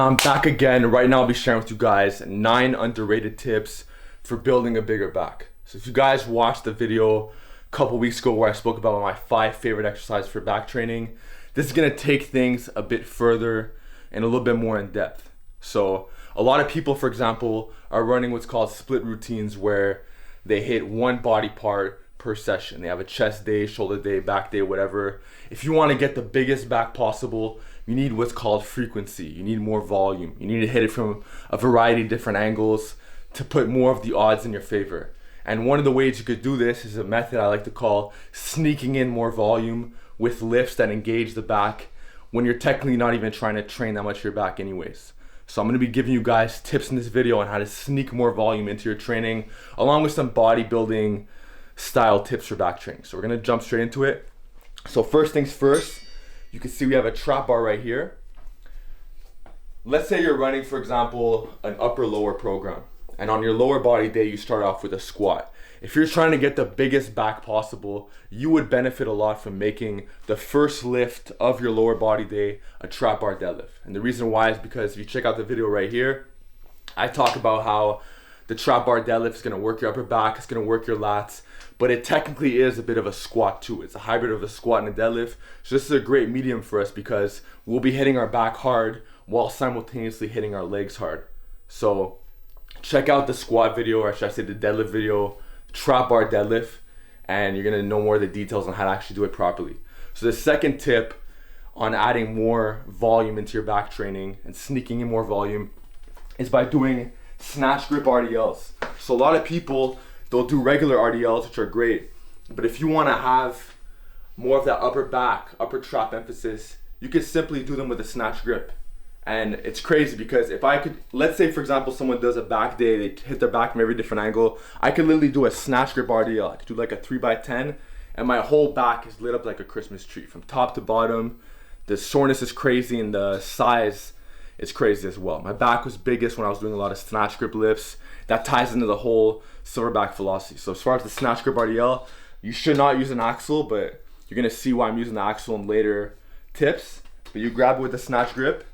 I'm back again. Right now I'll be sharing with you guys 9 underrated tips for building a bigger back. So if you guys watched the video a couple weeks ago where I spoke about my 5 favorite exercises for back training, this is gonna take things a bit further and a little bit more in depth. So a lot of people, for example, are running what's called split routines where they hit one body part per session. They have a chest day, shoulder day, back day, whatever. If you want to get the biggest back possible, you need what's called frequency. You need more volume. You need to hit it from a variety of different angles to put more of the odds in your favor. And one of the ways you could do this is a method I like to call sneaking in more volume with lifts that engage the back when you're technically not even trying to train that much of your back anyways. So I'm going to be giving you guys tips in this video on how to sneak more volume into your training, along with some bodybuilding style tips for back training. So we're going to jump straight into it. So first things first, you can see we have a trap bar right here. Let's say you're running, for example, an upper lower program, and on your lower body day you start off with a squat. If you're trying to get the biggest back possible, you would benefit a lot from making the first lift of your lower body day a trap bar deadlift. And the reason why is because if you check out the video right here, I talk about how the trap bar deadlift is going to work your upper back, it's going to work your lats, but it technically is a bit of a squat too. It's a hybrid of a squat and a deadlift. So this is a great medium for us because we'll be hitting our back hard while simultaneously hitting our legs hard. So check out the squat video, or should I say the deadlift video, trap bar deadlift, and you're gonna know more of the details on how to actually do it properly. So the second tip on adding more volume into your back training and sneaking in more volume is by doing snatch grip RDLs. So a lot of people, they'll do regular RDLs, which are great, but if you wanna have more of that upper back, upper trap emphasis, you can simply do them with a snatch grip. And it's crazy because if I could, let's say for example someone does a back day, they hit their back from every different angle, I could literally do a snatch grip RDL. I could do like a 3x10 and my whole back is lit up like a Christmas tree from top to bottom. The soreness is crazy and the size is crazy as well. My back was biggest when I was doing a lot of snatch grip lifts. That ties into the whole silverback philosophy. So as far as the snatch grip RDL, you should not use an axle, but you're gonna see why I'm using the axle in later tips. But you grab it with the snatch grip,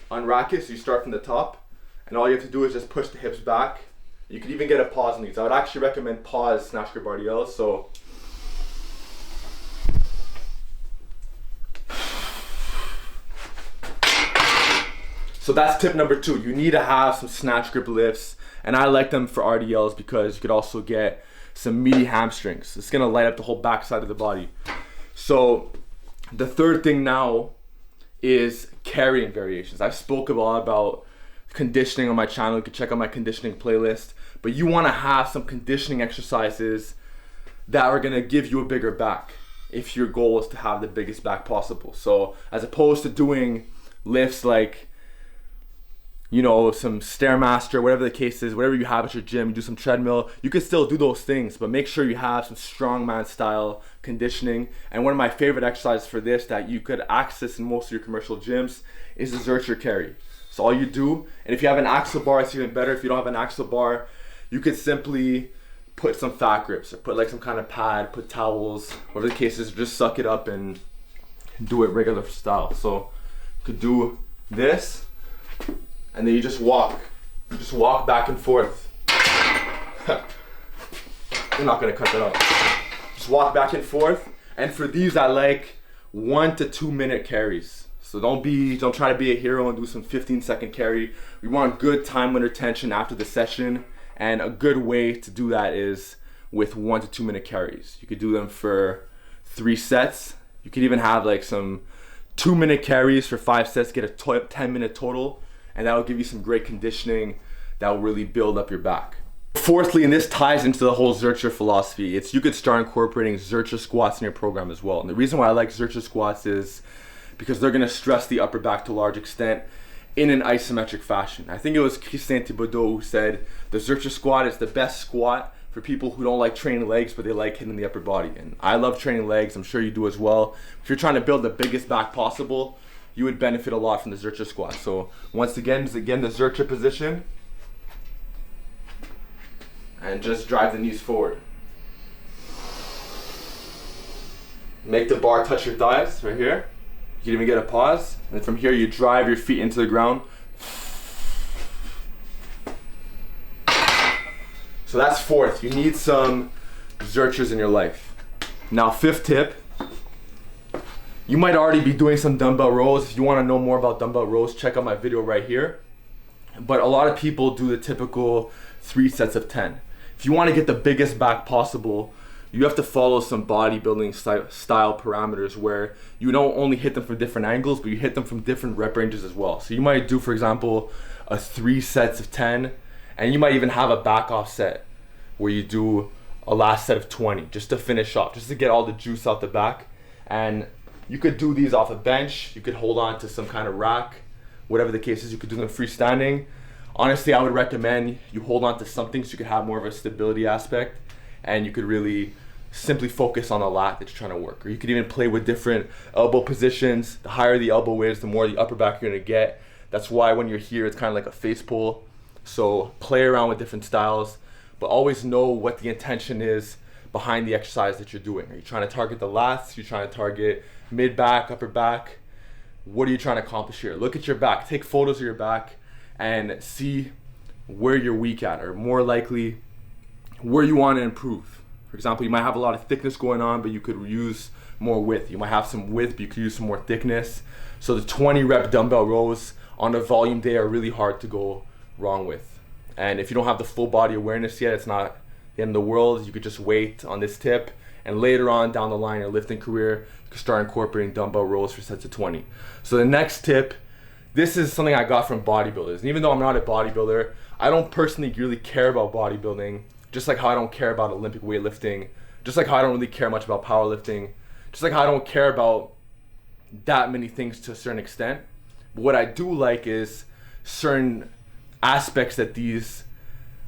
unrack it, so you start from the top, and all you have to do is just push the hips back. You could even get a pause on these. I would actually recommend pause snatch grip RDLs. So that's tip number 2. You need to have some snatch grip lifts, and I like them for RDLs because you could also get some meaty hamstrings. It's gonna light up the whole back side of the body. So the third thing now is carrying variations. I've spoken a lot about conditioning on my channel. You can check out my conditioning playlist, but you want to have some conditioning exercises that are going to give you a bigger back if your goal is to have the biggest back possible. So as opposed to doing lifts like, you know, some Stairmaster, whatever the case is, whatever you have at your gym, you do some treadmill, you can still do those things, but make sure you have some strongman style conditioning. And one of my favorite exercises for this that you could access in most of your commercial gyms is the Zercher carry. So all you do, and if you have an axle bar, it's even better. If you don't have an axle bar, you could simply put some fat grips or put like some kind of pad, put towels, whatever the case is, just suck it up and do it regular style. So you could do this, and then you just walk back and forth. You're not gonna cut that out. Just walk back and forth. And for these, I like 1 to 2 minute carries. So don't try to be a hero and do some 15-second carry. We want good time under tension after the session, and a good way to do that is with 1 to 2 minute carries. You could do them for 3 sets. You could even have like some 2-minute carries for 5 sets, get a 10-minute total. And that will give you some great conditioning that will really build up your back. Fourthly, and this ties into the whole Zercher philosophy, it's you could start incorporating Zercher squats in your program as well. And the reason why I like Zercher squats is because they're gonna stress the upper back to a large extent in an isometric fashion. I think it was Christian Thibodeau who said the Zercher squat is the best squat for people who don't like training legs, but they like hitting the upper body. And I love training legs, I'm sure you do as well. If you're trying to build the biggest back possible, you would benefit a lot from the Zercher squat. So once again, the Zercher position, and just drive the knees forward. Make the bar touch your thighs right here. You can even get a pause, and then from here you drive your feet into the ground. So that's fourth. You need some Zerchers in your life. Now, fifth tip. You might already be doing some dumbbell rows. If you want to know more about dumbbell rows, check out my video right here. But a lot of people do the typical 3 sets of 10. If you want to get the biggest back possible, you have to follow some bodybuilding style parameters where you don't only hit them from different angles, but you hit them from different rep ranges as well. So you might do, for example, a 3 sets of 10, and you might even have a back off set where you do a last set of 20 just to finish off, just to get all the juice out the back. And you could do these off a bench, you could hold on to some kind of rack, whatever the case is. You could do them freestanding. Honestly, I would recommend you hold on to something so you could have more of a stability aspect, and you could really simply focus on the lat that you're trying to work. Or you could even play with different elbow positions. The higher the elbow is, the more the upper back you're gonna get. That's why when you're here, it's kind of like a face pull. So play around with different styles, but always know what the intention is behind the exercise that you're doing. Are you trying to target the lats? Are you trying to target mid back, upper back? What are you trying to accomplish here? Look at your back, take photos of your back and see where you're weak at, or more likely where you want to improve. For example, you might have a lot of thickness going on, but you could use more width. You might have some width, but you could use some more thickness. So the 20 rep dumbbell rows on a volume day are really hard to go wrong with. And if you don't have the full body awareness yet, it's not the end of the world. You could just wait on this tip, and later on down the line in your lifting career, you can start incorporating dumbbell rows for sets of 20. So the next tip, this is something I got from bodybuilders. And even though I'm not a bodybuilder, I don't personally really care about bodybuilding, just like how I don't care about Olympic weightlifting, just like how I don't really care much about powerlifting, just like how I don't care about that many things to a certain extent. But what I do like is certain aspects that these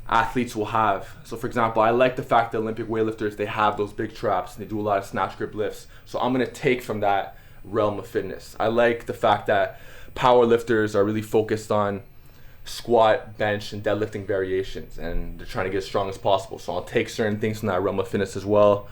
athletes will have. So for example, I like the fact that Olympic weightlifters, they have those big traps and they do a lot of snatch grip lifts. So I'm gonna take from that realm of fitness. I like the fact that power lifters are really focused on squat, bench, and deadlifting variations, and they're trying to get as strong as possible. So I'll take certain things from that realm of fitness as well.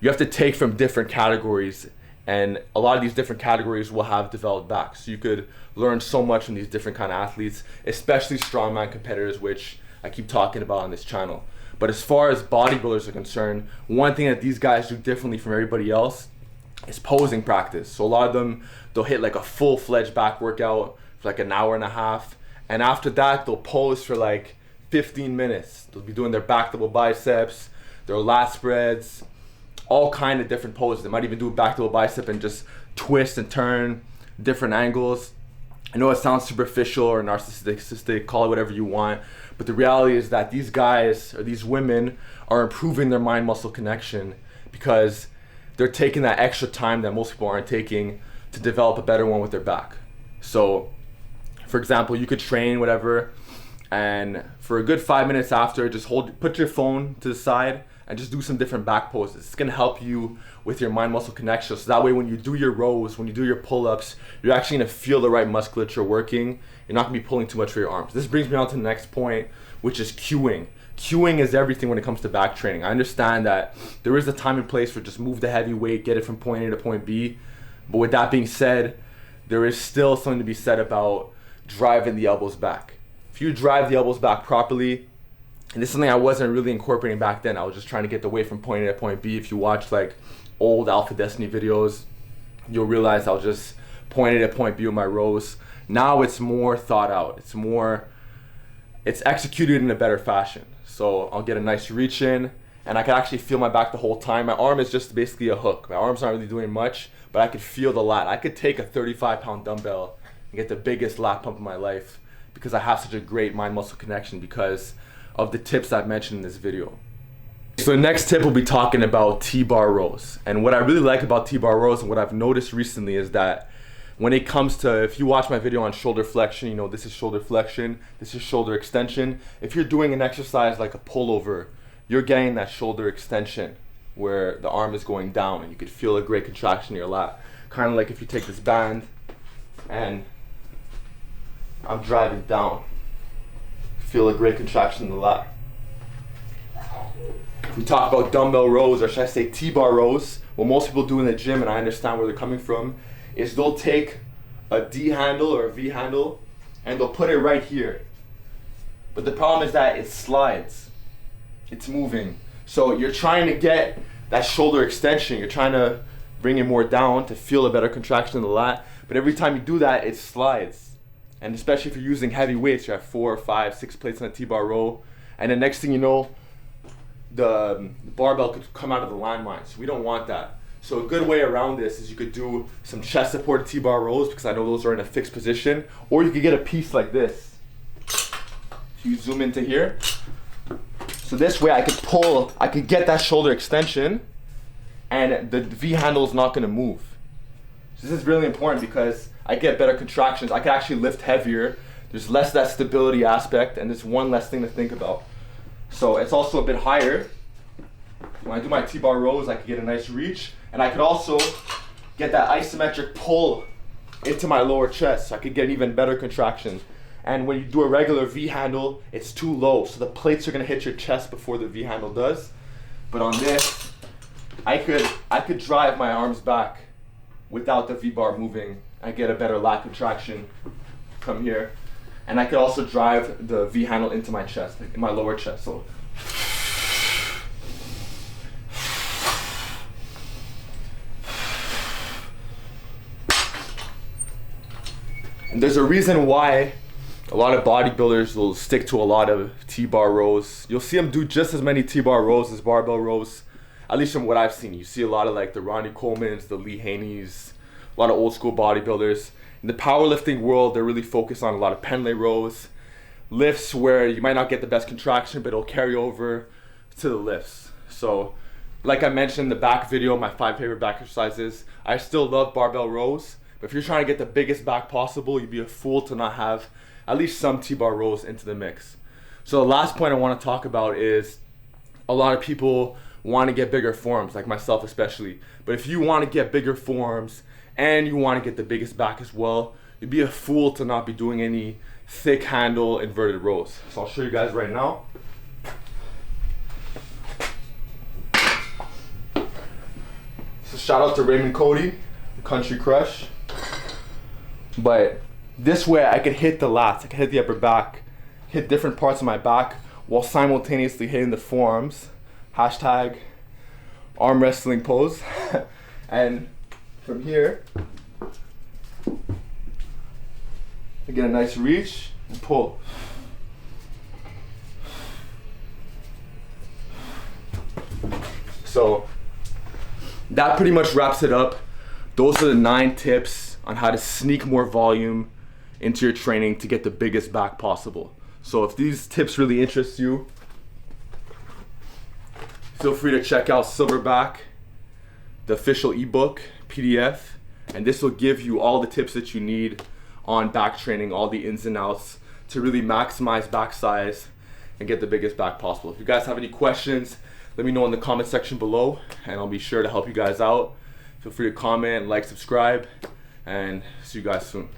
You have to take from different categories, and a lot of these different categories will have developed backs. So you could learn so much from these different kind of athletes, especially strongman competitors, which I keep talking about on this channel. But as far as bodybuilders are concerned, one thing that these guys do differently from everybody else is posing practice. So a lot of them, they'll hit like a full-fledged back workout for like an hour and a half, and after that they'll pose for like 15 minutes. They'll be doing their back double biceps, their lat spreads, all kind of different poses. They might even do a back double bicep and just twist and turn different angles. I know it sounds superficial or narcissistic, call it whatever you want, but the reality is that these guys or these women are improving their mind-muscle connection because they're taking that extra time that most people aren't taking to develop a better one with their back. So for example, you could train whatever, and for a good 5 minutes after, just put your phone to the side and just do some different back poses. It's gonna help you with your mind-muscle connection. So that way when you do your rows, when you do your pull-ups, you're actually gonna feel the right musculature working. You're not gonna be pulling too much for your arms. This brings me on to the next point, which is cueing. Cueing is everything when it comes to back training. I understand that there is a time and place for just move the heavy weight, get it from point A to point B. But with that being said, there is still something to be said about driving the elbows back. If you drive the elbows back properly, and this is something I wasn't really incorporating back then, I was just trying to get the weight from point A to point B. If you watch like old Alpha Destiny videos, you'll realize I'll just point A to point B with my rows. Now it's more thought out. It's executed in a better fashion. So I'll get a nice reach in, and I can actually feel my back the whole time. My arm is just basically a hook. My arm's not really doing much, but I could feel the lat. I could take a 35-pound dumbbell and get the biggest lat pump of my life because I have such a great mind-muscle connection because of the tips I've mentioned in this video. So the next tip we'll be talking about T-bar rows. And what I really like about T-bar rows and what I've noticed recently is that when it comes to, if you watch my video on shoulder flexion, you know this is shoulder flexion, this is shoulder extension. If you're doing an exercise like a pullover, you're getting that shoulder extension where the arm is going down and you could feel a great contraction in your lat. Kind of like if you take this band and I'm driving down, feel a great contraction in the lat. If we talk about dumbbell rows, or should I say T-bar rows, what most people do in the gym, and I understand where they're coming from, is they'll take a D handle or a V handle and they'll put it right here. But the problem is that it slides. It's moving. So you're trying to get that shoulder extension. You're trying to bring it more down to feel a better contraction in the lat. But every time you do that, it slides. And especially if you're using heavy weights, you have 4, 5, 6 plates on a T-bar row. And the next thing you know, the barbell could come out of the landmine. So we don't want that. So a good way around this is you could do some chest supported T-bar rows, because I know those are in a fixed position. Or you could get a piece like this. If you zoom into here. So this way I could get that shoulder extension and the V handle is not gonna move. So this is really important because I get better contractions. I can actually lift heavier. There's less that stability aspect, and there's one less thing to think about. So it's also a bit higher. When I do my T-bar rows, I can get a nice reach, and I could also get that isometric pull into my lower chest, so I could get even better contractions. And when you do a regular V handle, it's too low, so the plates are gonna hit your chest before the V handle does. But on this, I could drive my arms back without the V-bar moving. I get a better lat contraction from here. And I could also drive the V handle into my chest, like in my lower chest. So and there's a reason why a lot of bodybuilders will stick to a lot of T-bar rows. You'll see them do just as many T-bar rows as barbell rows, at least from what I've seen. You see a lot of like the Ronnie Colemans, the Lee Haneys, a lot of old school bodybuilders. In the powerlifting world, they're really focused on a lot of Pendlay rows, lifts where you might not get the best contraction, but it'll carry over to the lifts. So, like I mentioned in the back video, my 5 favorite back exercises, I still love barbell rows, but if you're trying to get the biggest back possible, you'd be a fool to not have at least some T-bar rows into the mix. So the last point I want to talk about is a lot of people want to get bigger forms, like myself especially. But if you want to get bigger forms and you want to get the biggest back as well, you'd be a fool to not be doing any thick handle inverted rows. So I'll show you guys right now. So shout out to Raymond Cody, Country Crush. But this way I could hit the lats, I could hit the upper back, hit different parts of my back while simultaneously hitting the forearms. Hashtag arm wrestling pose. And from here, I get a nice reach and pull. So that pretty much wraps it up. Those are the 9 tips on how to sneak more volume into your training to get the biggest back possible. So if these tips really interest you, feel free to check out Silverback, the official ebook, PDF, and this will give you all the tips that you need on back training, all the ins and outs to really maximize back size and get the biggest back possible. If you guys have any questions, let me know in the comment section below and I'll be sure to help you guys out. Feel free to comment, like, subscribe, and see you guys soon.